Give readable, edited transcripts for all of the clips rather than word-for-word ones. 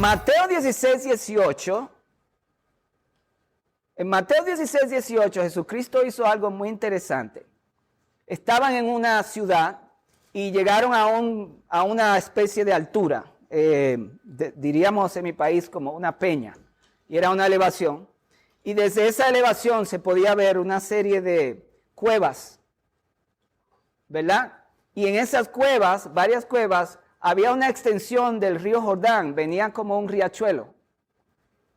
Mateo 16, 18. En Mateo 16, 18, Jesucristo hizo algo muy interesante. Estaban en una ciudad y llegaron a una especie de altura, diríamos en mi país como una peña, y era una elevación. Y desde esa elevación se podía ver una serie de cuevas, ¿verdad? Y en esas cuevas, varias cuevas, había una extensión del río Jordán, venía como un riachuelo.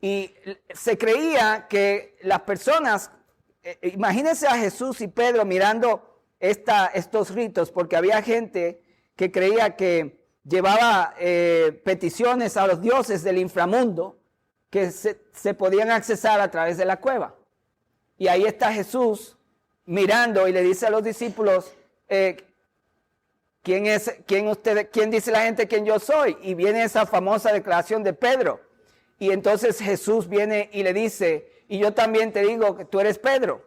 Y se creía que las personas, imagínense a Jesús y Pedro mirando estos ritos, porque había gente que creía que llevaba peticiones a los dioses del inframundo que se podían accesar a través de la cueva. Y ahí está Jesús mirando y le dice a los discípulos, ¿quién dice la gente quién yo soy? Y viene esa famosa declaración de Pedro. Y entonces Jesús viene y le dice, y yo también te digo que tú eres Pedro.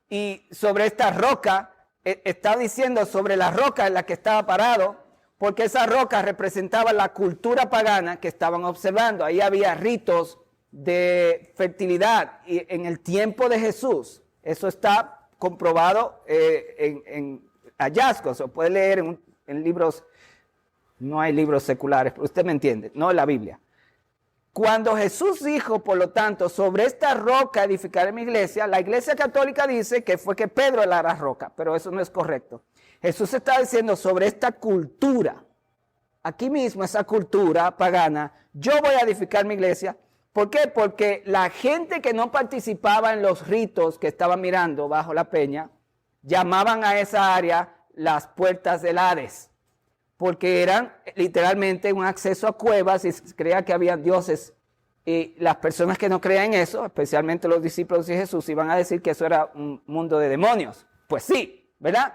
Y sobre esta roca, está diciendo sobre la roca en la que estaba parado, porque esa roca representaba la cultura pagana que estaban observando. Ahí había ritos de fertilidad y en el tiempo de Jesús. Eso está comprobado en hallazgos. Se puede leer en libros, no hay libros seculares, pero usted me entiende, no en la Biblia. Cuando Jesús dijo, por lo tanto, sobre esta roca edificaré mi iglesia, la iglesia católica dice que fue que Pedro era la roca, pero eso no es correcto. Jesús está diciendo sobre esta cultura, aquí mismo esa cultura pagana, yo voy a edificar mi iglesia. ¿Por qué? Porque la gente que no participaba en los ritos que estaban mirando bajo la peña, llamaban a esa área las puertas del Hades, porque eran literalmente un acceso a cuevas y se creía que había dioses. Y las personas que no creían en eso, especialmente los discípulos de Jesús, iban a decir que eso era un mundo de demonios. Pues sí, ¿verdad?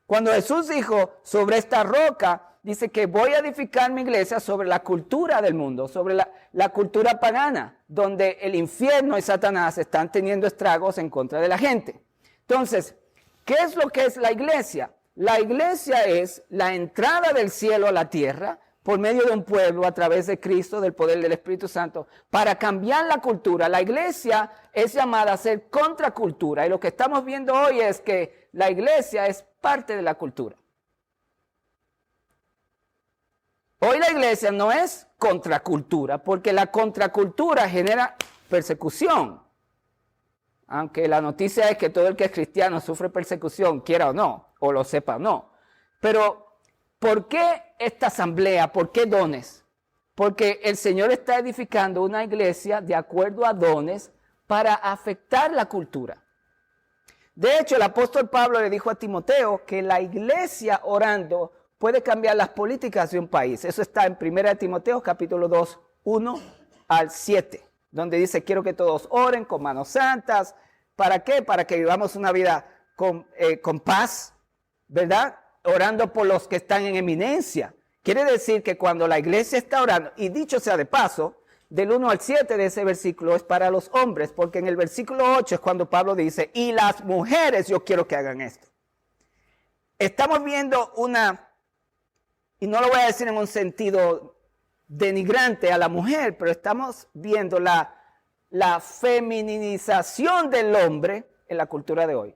Cuando Jesús dijo sobre esta roca, dice que voy a edificar mi iglesia sobre la cultura del mundo, sobre la cultura pagana, donde el infierno y Satanás están teniendo estragos en contra de la gente. Entonces, ¿qué es lo que es la iglesia? La iglesia es la entrada del cielo a la tierra por medio de un pueblo a través de Cristo, del poder del Espíritu Santo, para cambiar la cultura. La iglesia es llamada a ser contracultura y lo que estamos viendo hoy es que la iglesia es parte de la cultura. Hoy la iglesia no es contracultura, porque la contracultura genera persecución. Aunque la noticia es que todo el que es cristiano sufre persecución, quiera o no, o lo sepa o no. Pero, ¿por qué esta asamblea? ¿Por qué dones? Porque el Señor está edificando una iglesia de acuerdo a dones para afectar la cultura. De hecho, el apóstol Pablo le dijo a Timoteo que la iglesia orando puede cambiar las políticas de un país. Eso está en 1 Timoteo capítulo 2, 1 al 7. Donde dice, quiero que todos oren con manos santas. ¿Para qué? Para que vivamos una vida con paz, ¿verdad? Orando por los que están en eminencia. Quiere decir que cuando la iglesia está orando, y dicho sea de paso, del 1 al 7 de ese versículo es para los hombres, porque en el versículo 8 es cuando Pablo dice, y las mujeres yo quiero que hagan esto. Estamos viendo y no lo voy a decir en un sentido denigrante a la mujer, pero estamos viendo la feminización del hombre en la cultura de hoy,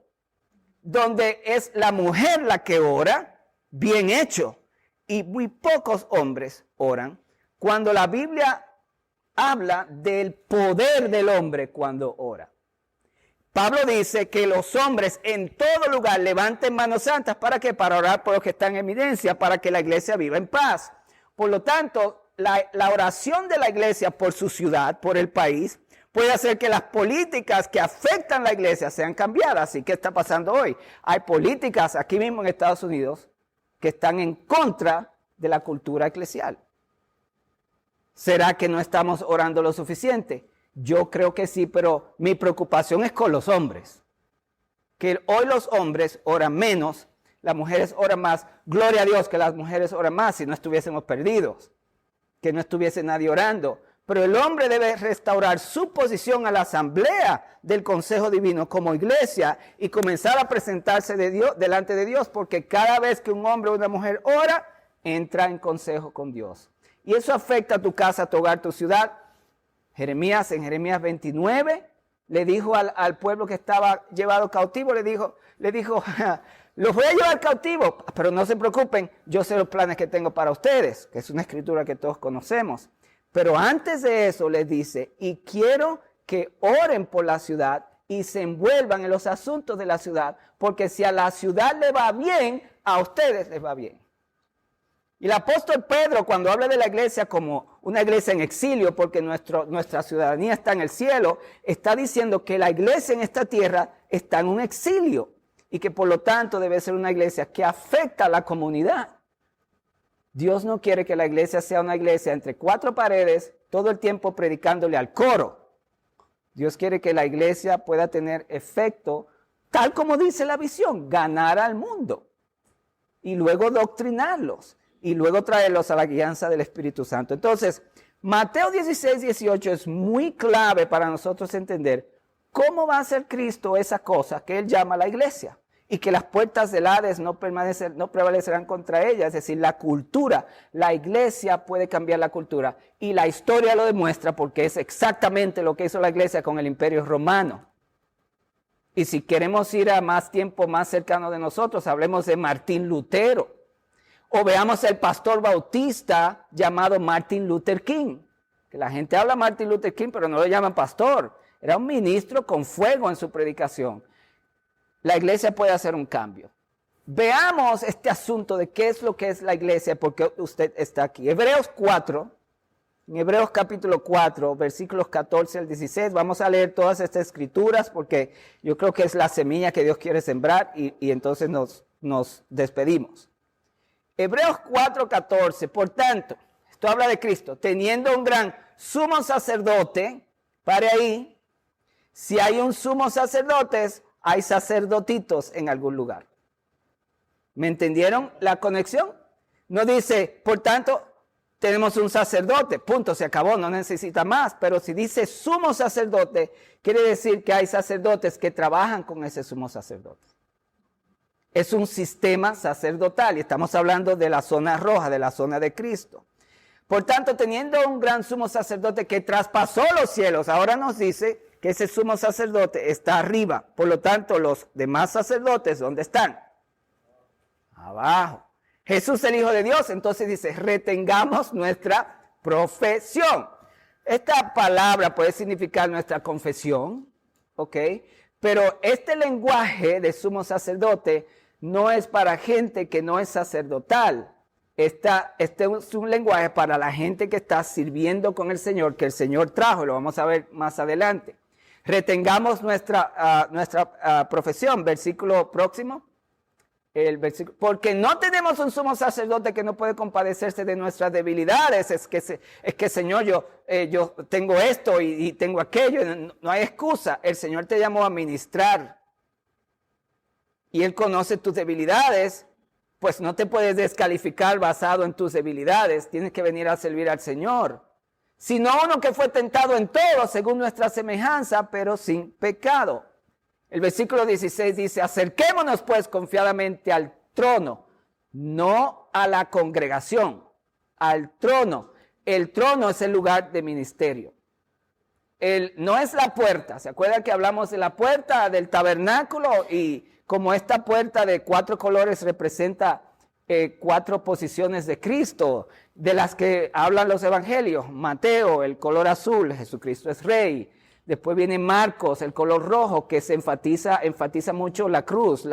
donde es la mujer la que ora, bien hecho, y muy pocos hombres oran, cuando la Biblia habla del poder del hombre cuando ora. Pablo dice que los hombres en todo lugar levanten manos santas, ¿para qué? Para orar por los que están en eminencia, para que la iglesia viva en paz. Por lo tanto, la oración de la iglesia por su ciudad, por el país, puede hacer que las políticas que afectan a la iglesia sean cambiadas. ¿Y qué está pasando hoy? Hay políticas aquí mismo en Estados Unidos que están en contra de la cultura eclesial. ¿Será que no estamos orando lo suficiente? Yo creo que sí, pero mi preocupación es con los hombres. Que hoy los hombres oran menos, las mujeres oran más. Gloria a Dios que las mujeres oran más si no estuviésemos perdidos, que no estuviese nadie orando. Pero el hombre debe restaurar su posición a la asamblea del Consejo Divino como iglesia y comenzar a presentarse delante de Dios, porque cada vez que un hombre o una mujer ora, entra en consejo con Dios. Y eso afecta a tu casa, tu hogar, tu ciudad. Jeremías, en Jeremías 29, le dijo al pueblo que estaba llevado cautivo, le dijo, los voy a llevar cautivo, pero no se preocupen, yo sé los planes que tengo para ustedes, que es una escritura que todos conocemos. Pero antes de eso les dice, y quiero que oren por la ciudad y se envuelvan en los asuntos de la ciudad, porque si a la ciudad le va bien, a ustedes les va bien. Y el apóstol Pedro, cuando habla de la iglesia como una iglesia en exilio, porque nuestra ciudadanía está en el cielo, está diciendo que la iglesia en esta tierra está en un exilio y que por lo tanto debe ser una iglesia que afecta a la comunidad. Dios no quiere que la iglesia sea una iglesia entre cuatro paredes, todo el tiempo predicándole al coro. Dios quiere que la iglesia pueda tener efecto, tal como dice la visión, ganar al mundo y luego doctrinarlos. Y luego traerlos a la guianza del Espíritu Santo. Entonces, Mateo 16, 18 es muy clave para nosotros entender cómo va a ser Cristo esa cosa que Él llama la iglesia. Y que las puertas del Hades no prevalecerán contra ella. Es decir, la cultura, la iglesia puede cambiar la cultura. Y la historia lo demuestra porque es exactamente lo que hizo la iglesia con el Imperio Romano. Y si queremos ir a más tiempo más cercano de nosotros, hablemos de Martín Lutero. O veamos el pastor bautista llamado Martin Luther King. Que la gente habla Martin Luther King, pero no lo llaman pastor. Era un ministro con fuego en su predicación. La iglesia puede hacer un cambio. Veamos este asunto de qué es lo que es la iglesia, porque usted está aquí. Hebreos 4, en Hebreos capítulo 4, versículos 14 al 16, vamos a leer todas estas escrituras, porque yo creo que es la semilla que Dios quiere sembrar, y entonces nos despedimos. Hebreos 4:14, por tanto, esto habla de Cristo, teniendo un gran sumo sacerdote, pare ahí, si hay un sumo sacerdote, hay sacerdotitos en algún lugar. ¿Me entendieron la conexión? No dice, por tanto, tenemos un sacerdote, punto, se acabó, no necesita más, pero si dice sumo sacerdote, quiere decir que hay sacerdotes que trabajan con ese sumo sacerdote. Es un sistema sacerdotal y estamos hablando de la zona roja, de la zona de Cristo. Por tanto, teniendo un gran sumo sacerdote que traspasó los cielos, ahora nos dice que ese sumo sacerdote está arriba. Por lo tanto, los demás sacerdotes, ¿dónde están? Abajo. Jesús, el Hijo de Dios, entonces dice, retengamos nuestra profesión. Esta palabra puede significar nuestra confesión, ¿ok? Pero este lenguaje de sumo sacerdote no es para gente que no es sacerdotal. Este es un lenguaje para la gente que está sirviendo con el Señor, que el Señor trajo, lo vamos a ver más adelante. Retengamos nuestra profesión, versículo próximo. Porque no tenemos un sumo sacerdote que no puede compadecerse de nuestras debilidades. Es que Señor, yo tengo esto y tengo aquello. No hay excusa. El Señor te llamó a ministrar. Y Él conoce tus debilidades. Pues no te puedes descalificar basado en tus debilidades. Tienes que venir a servir al Señor. Sino uno que fue tentado en todo según nuestra semejanza, pero sin pecado. El versículo 16 dice, acerquémonos pues confiadamente al trono, no a la congregación, al trono. El trono es el lugar de ministerio. No es la puerta. ¿Se acuerdan que hablamos de la puerta del tabernáculo? Y como esta puerta de 4 colores representa 4 posiciones de Cristo, de las que hablan los evangelios. Mateo, el color azul, Jesucristo es rey. Después viene Marcos, el color rojo, que se enfatiza mucho la cruz.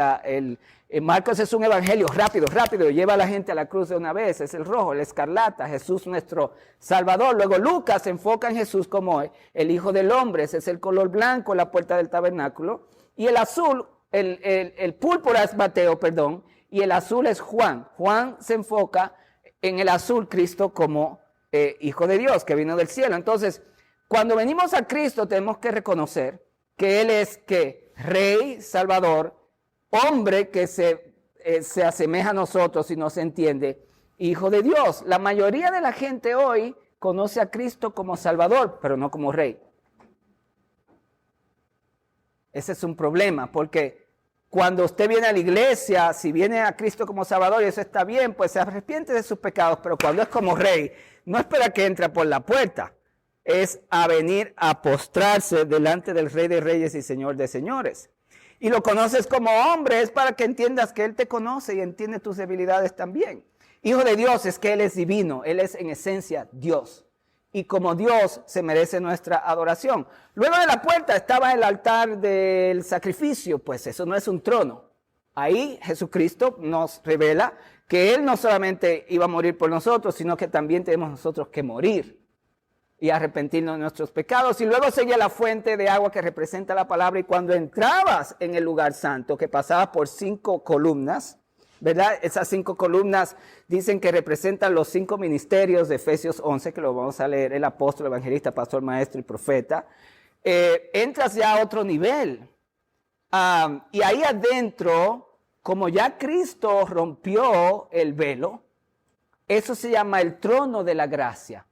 Marcos es un evangelio rápido, lleva a la gente a la cruz de una vez. Es el rojo, el escarlata, Jesús nuestro Salvador. Luego Lucas se enfoca en Jesús como el Hijo del Hombre. Ese es el color blanco, la puerta del tabernáculo. Y el azul, el púrpura es Mateo, perdón, y el azul es Juan. Juan se enfoca en el azul, Cristo como Hijo de Dios, que vino del cielo. Entonces, cuando venimos a Cristo tenemos que reconocer que Él es Rey, Salvador, hombre que se asemeja a nosotros y nos entiende, Hijo de Dios. La mayoría de la gente hoy conoce a Cristo como Salvador, pero no como Rey. Ese es un problema porque Cuando usted viene a la iglesia, si viene a Cristo como Salvador y eso está bien, pues se arrepiente de sus pecados, pero cuando es como rey, no espera que entre por la puerta, es a venir a postrarse delante del Rey de Reyes y Señor de Señores. Y lo conoces como hombre, es para que entiendas que Él te conoce y entiende tus debilidades también. Hijo de Dios es que Él es divino, Él es en esencia Dios. Y como Dios se merece nuestra adoración. Luego de la puerta estaba el altar del sacrificio, pues eso no es un trono. Ahí Jesucristo nos revela que Él no solamente iba a morir por nosotros, sino que también tenemos nosotros que morir y arrepentirnos de nuestros pecados. Y luego seguía la fuente de agua que representa la palabra. Y cuando entrabas en el lugar santo, que pasabas por 5 columnas, ¿verdad? Esas 5 columnas dicen que representan los 5 ministerios de Efesios 11, que lo vamos a leer, el apóstol, evangelista, pastor, maestro y profeta. Entras ya a otro nivel. Y ahí adentro, como ya Cristo rompió el velo, eso se llama el trono de la gracia.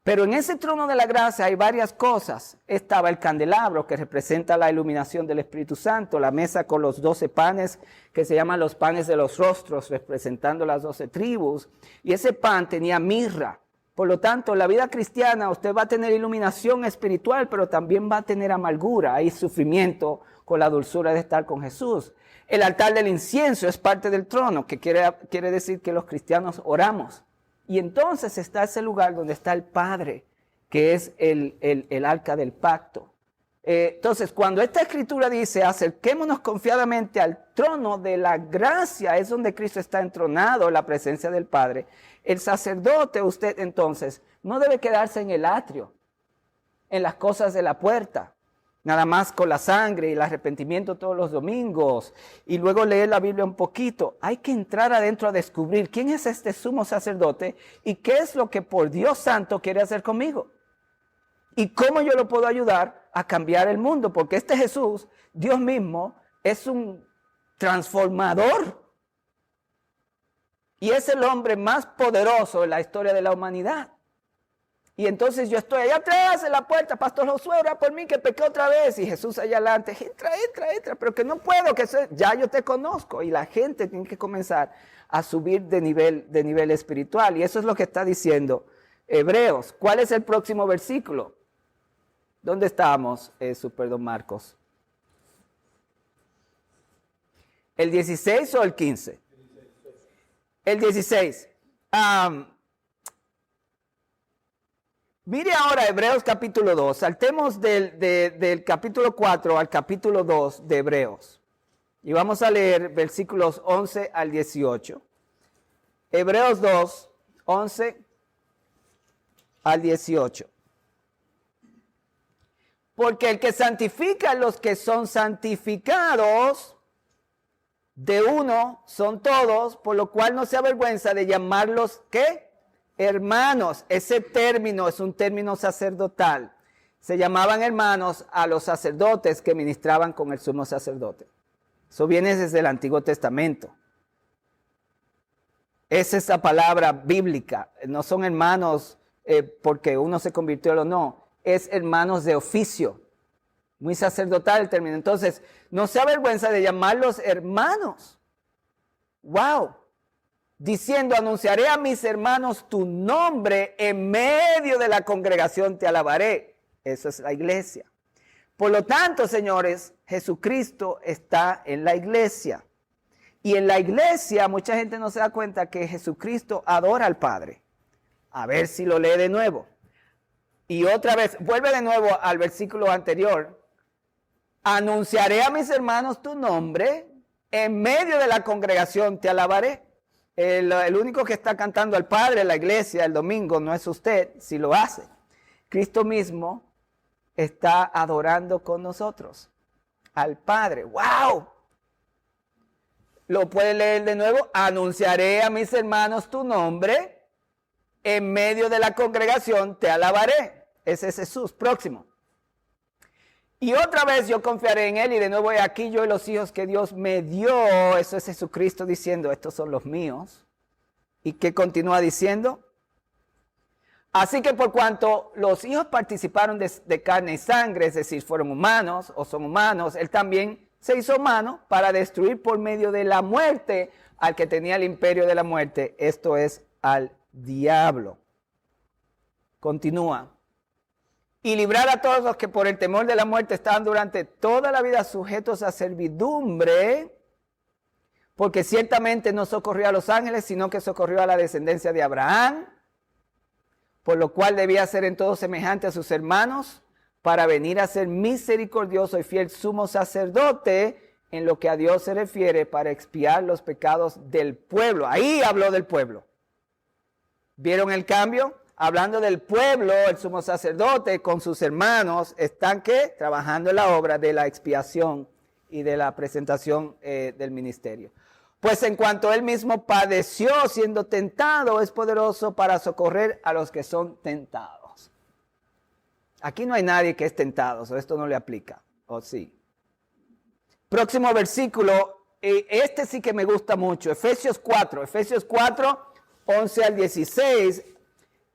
Pero en ese trono de la gracia hay varias cosas. Estaba el candelabro que representa la iluminación del Espíritu Santo, la mesa con los 12 panes que se llaman los panes de los rostros, representando las 12 tribus. Y ese pan tenía mirra. Por lo tanto, en la vida cristiana usted va a tener iluminación espiritual, pero también va a tener amargura. Hay sufrimiento con la dulzura de estar con Jesús. El altar del incienso es parte del trono, que quiere decir que los cristianos oramos. Y entonces está ese lugar donde está el Padre, que es el arca del pacto. Entonces, cuando esta escritura dice, acerquémonos confiadamente al trono de la gracia, es donde Cristo está entronado en la presencia del Padre. El sacerdote, usted entonces, no debe quedarse en el atrio, en las cosas de la puerta, nada más con la sangre y el arrepentimiento todos los domingos, y luego leer la Biblia un poquito. Hay que entrar adentro a descubrir quién es este sumo sacerdote y qué es lo que por Dios santo quiere hacer conmigo. Y cómo yo lo puedo ayudar a cambiar el mundo, porque este Jesús, Dios mismo, es un transformador. Y es el hombre más poderoso en la historia de la humanidad. Y entonces yo estoy allá atrás en la puerta, Pastor Josué, ora por mí que pequé otra vez. Y Jesús allá adelante, entra, pero que no puedo, ya yo te conozco. Y la gente tiene que comenzar a subir de nivel espiritual. Y eso es lo que está diciendo Hebreos. ¿Cuál es el próximo versículo? ¿Dónde estamos, don Marcos? ¿El 16 o el 15? El 16. Mire ahora Hebreos capítulo 2. Saltemos del capítulo 4 al capítulo 2 de Hebreos. Y vamos a leer versículos 11 al 18. Hebreos 2, 11 al 18. Porque el que santifica a los que son santificados, de uno son todos, por lo cual no se avergüenza de llamarlos, ¿qué? Hermanos. Ese término es un término sacerdotal. Se llamaban hermanos a los sacerdotes que ministraban con el sumo sacerdote. Eso viene desde el Antiguo Testamento. Es esa palabra bíblica. No son hermanos porque uno se convirtió o no. Es hermanos de oficio. Muy sacerdotal el término. Entonces, no se avergüenza de llamarlos hermanos. ¡Wow! Diciendo, anunciaré a mis hermanos tu nombre, en medio de la congregación te alabaré. Eso es la iglesia. Por lo tanto, señores, Jesucristo está en la iglesia. Y en la iglesia mucha gente no se da cuenta que Jesucristo adora al Padre. A ver si lo lee de nuevo. Y otra vez, vuelve de nuevo al versículo anterior. Anunciaré a mis hermanos tu nombre, en medio de la congregación te alabaré. El único que está cantando al Padre en la iglesia el domingo no es usted, si lo hace. Cristo mismo está adorando con nosotros al Padre. ¡Wow! Lo puede leer de nuevo. Anunciaré a mis hermanos tu nombre, en medio de la congregación te alabaré. Ese es Jesús. Próximo. Y otra vez yo confiaré en Él, y de nuevo he aquí yo y los hijos que Dios me dio. Eso es Jesucristo diciendo, estos son los míos. ¿Y qué continúa diciendo? Así que por cuanto los hijos participaron de carne y sangre, es decir, fueron humanos o son humanos, Él también se hizo mano para destruir por medio de la muerte al que tenía el imperio de la muerte, esto es, al diablo. Continúa. Y librar a todos los que por el temor de la muerte estaban durante toda la vida sujetos a servidumbre, porque ciertamente no socorrió a los ángeles, sino que socorrió a la descendencia de Abraham, por lo cual debía ser en todo semejante a sus hermanos, para venir a ser misericordioso y fiel sumo sacerdote en lo que a Dios se refiere, para expiar los pecados del pueblo. Ahí habló del pueblo. ¿Vieron el cambio? Hablando del pueblo, el sumo sacerdote con sus hermanos están ¿qué? Trabajando en la obra de la expiación y de la presentación del ministerio. Pues en cuanto él mismo padeció siendo tentado, es poderoso para socorrer a los que son tentados. Aquí no hay nadie que es tentado, so esto no le aplica, ¿o sí? Próximo versículo, este sí que me gusta mucho, Efesios 4, 11 al 16.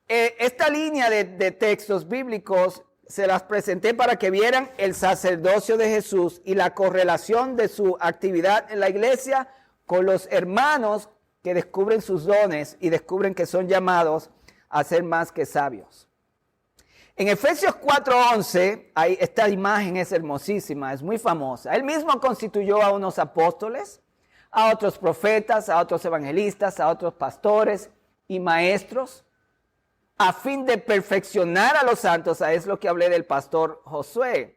Esta línea de textos bíblicos se las presenté para que vieran el sacerdocio de Jesús y la correlación de su actividad en la iglesia con los hermanos que descubren sus dones y descubren que son llamados a ser más que sabios. En Efesios 4:11, esta imagen es hermosísima, es muy famosa. Él mismo constituyó a unos apóstoles, a otros profetas, a otros evangelistas, a otros pastores y maestros, a fin de perfeccionar a los santos. Es lo que hablé del pastor Josué.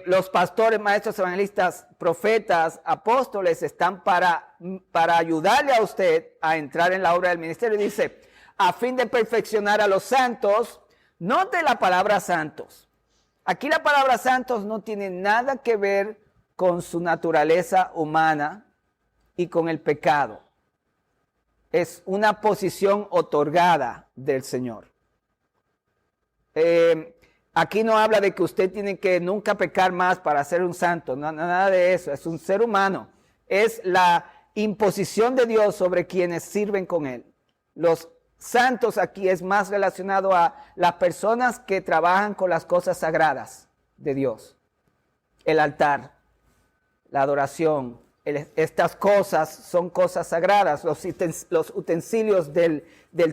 Los pastores, maestros, evangelistas, profetas, apóstoles están para ayudarle a usted a entrar en la obra del ministerio. Dice, a fin de perfeccionar a los santos. Note la palabra santos. Aquí la palabra santos no tiene nada que ver con su naturaleza humana y con el pecado. Es una posición otorgada del Señor. Aquí no habla de que usted tiene que nunca pecar más para ser un santo. No, nada de eso. Es un ser humano. Es la imposición de Dios sobre quienes sirven con Él. Los santos aquí es más relacionado a las personas que trabajan con las cosas sagradas de Dios. El altar, la adoración, estas cosas son cosas sagradas, los utensilios del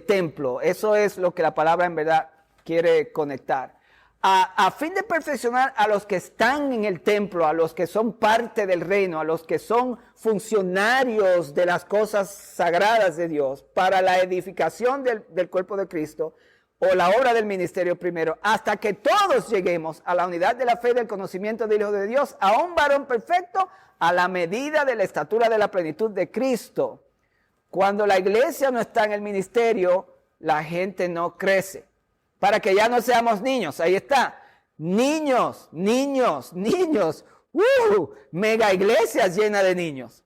templo. Eso es lo que la palabra en verdad quiere conectar. A fin de perfeccionar a los que están en el templo, a los que son parte del reino, a los que son funcionarios de las cosas sagradas de Dios, para la edificación del cuerpo de Cristo, o la obra del ministerio primero, hasta que todos lleguemos a la unidad de la fe y del conocimiento del Hijo de Dios, a un varón perfecto, a la medida de la estatura de la plenitud de Cristo. Cuando la iglesia no está en el ministerio, la gente no crece. Para que ya no seamos niños, ahí está. Niños. Mega iglesias llenas de niños.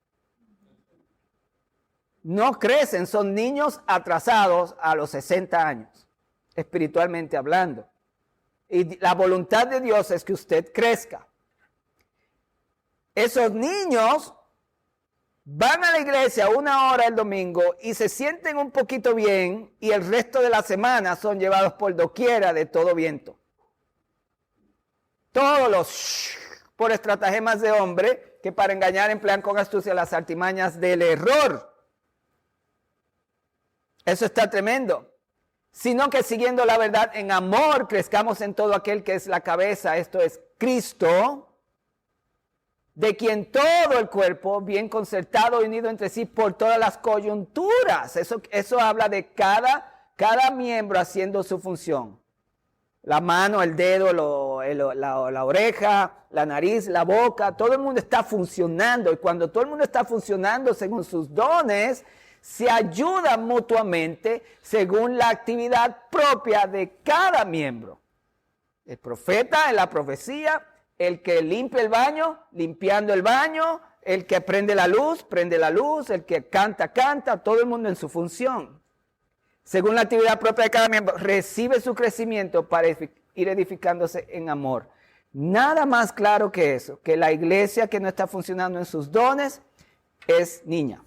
No crecen, son niños atrasados a los 60 años, espiritualmente hablando. Y la voluntad de Dios es que usted crezca. Esos niños van a la iglesia 1 hora el domingo y se sienten un poquito bien y el resto de la semana son llevados por doquiera de todo viento. Todos por estratagemas de hombre que para engañar emplean con astucia las artimañas del error. Eso está tremendo. Sino que siguiendo la verdad en amor crezcamos en todo aquel que es la cabeza, esto es Cristo, de quien todo el cuerpo, bien concertado y unido entre sí por todas las coyunturas. Eso habla de cada miembro haciendo su función. La mano, el dedo, la oreja, la nariz, la boca, todo el mundo está funcionando. Y cuando todo el mundo está funcionando según sus dones, se ayudan mutuamente según la actividad propia de cada miembro. El profeta en la profecía, el que limpia el baño, limpiando el baño, el que prende la luz, el que canta, todo el mundo en su función. Según la actividad propia de cada miembro, recibe su crecimiento para ir edificándose en amor. Nada más claro que eso, que la iglesia que no está funcionando en sus dones es niña.